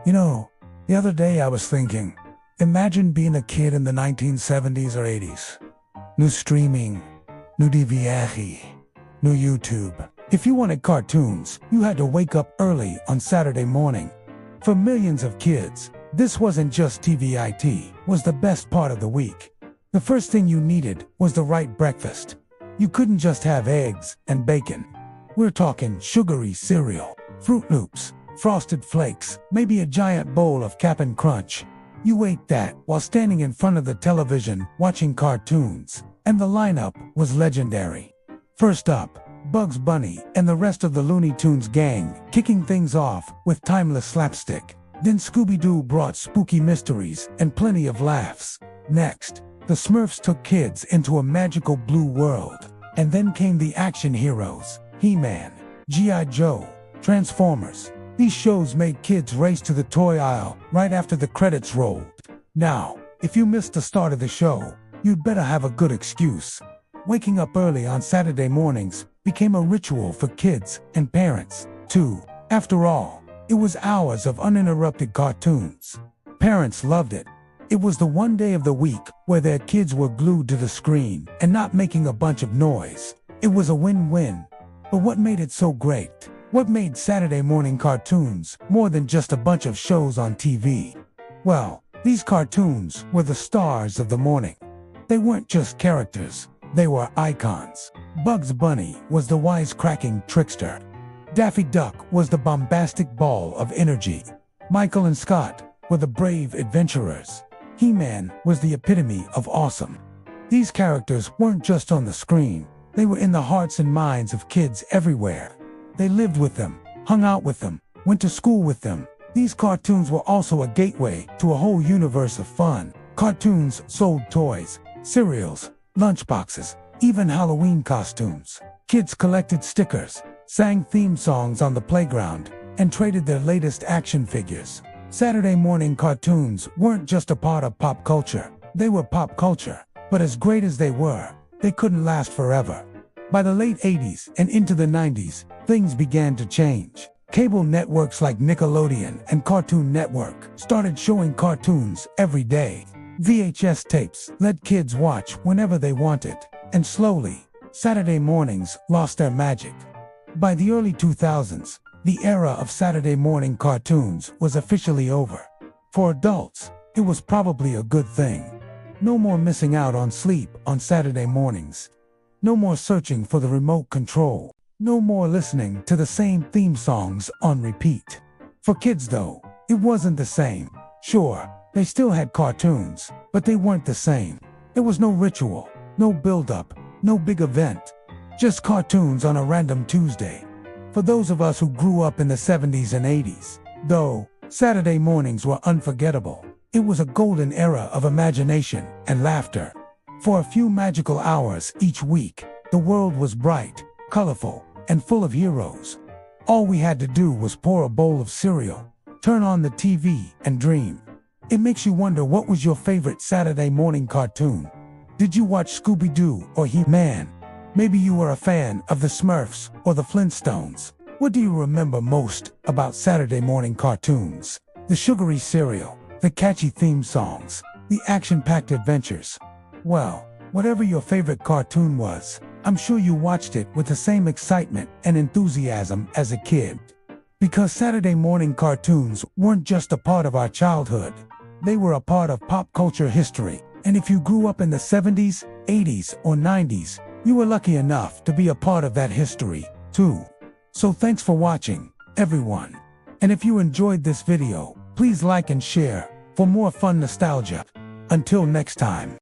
You know, the other day I was thinking, imagine being a kid in the 1970s or 80s. No streaming, no DVR, no YouTube. If you wanted cartoons, you had to wake up early on Saturday morning. For millions of kids, this wasn't just TVIT, was the best part of the week. The first thing you needed was the right breakfast. You couldn't just have eggs and bacon. We're talking sugary cereal, Fruit Loops, Frosted Flakes, maybe a giant bowl of Cap'n Crunch. You ate that while standing in front of the television watching cartoons, and the lineup was legendary. First up, Bugs Bunny and the rest of the Looney Tunes gang, kicking things off with timeless slapstick. Then Scooby-Doo brought spooky mysteries and plenty of laughs. Next, the Smurfs took kids into a magical blue world. And then came the action heroes, He-Man, G.I. Joe, Transformers. These shows made kids race to the toy aisle right after the credits rolled. Now, if you missed the start of the show, you'd better have a good excuse. Waking up early on Saturday mornings became a ritual for kids and parents, too. After all, it was hours of uninterrupted cartoons. Parents loved it. It was the one day of the week where their kids were glued to the screen and not making a bunch of noise. It was a win-win. But what made it so great? What made Saturday morning cartoons more than just a bunch of shows on TV? Well, these cartoons were the stars of the morning. They weren't just characters, they were icons. Bugs Bunny was the wisecracking trickster. Daffy Duck was the bombastic ball of energy. Michael and Scott were the brave adventurers. He-Man was the epitome of awesome. These characters weren't just on the screen, they were in the hearts and minds of kids everywhere. They lived with them, hung out with them, went to school with them. These cartoons were also a gateway to a whole universe of fun. Cartoons sold toys, cereals, lunchboxes, even Halloween costumes. Kids collected stickers, sang theme songs on the playground, and traded their latest action figures. Saturday morning cartoons weren't just a part of pop culture. They were pop culture. But as great as they were, they couldn't last forever. By the late 80s and into the 90s, things began to change. Cable networks like Nickelodeon and Cartoon Network started showing cartoons every day. VHS tapes let kids watch whenever they wanted. And slowly, Saturday mornings lost their magic. By the early 2000s, the era of Saturday morning cartoons was officially over. For adults, it was probably a good thing. No more missing out on sleep on Saturday mornings. No more searching for the remote control. No more listening to the same theme songs on repeat. For kids though, it wasn't the same. Sure, they still had cartoons, but they weren't the same. There was no ritual, no build-up, no big event. Just cartoons on a random Tuesday. For those of us who grew up in the 70s and 80s, though, Saturday mornings were unforgettable. It was a golden era of imagination and laughter. For a few magical hours each week, the world was bright, colorful, and full of heroes. All we had to do was pour a bowl of cereal, turn on the TV, and dream. It makes you wonder, what was your favorite Saturday morning cartoon? Did you watch Scooby-Doo or He-Man? Maybe you were a fan of the Smurfs or the Flintstones. What do you remember most about Saturday morning cartoons? The sugary cereal, the catchy theme songs, the action-packed adventures. Well, whatever your favorite cartoon was, I'm sure you watched it with the same excitement and enthusiasm as a kid. Because Saturday morning cartoons weren't just a part of our childhood. They were a part of pop culture history. And if you grew up in the 70s, 80s, or 90s, you were lucky enough to be a part of that history, too. So thanks for watching, everyone. And if you enjoyed this video, please like and share for more fun nostalgia. Until next time.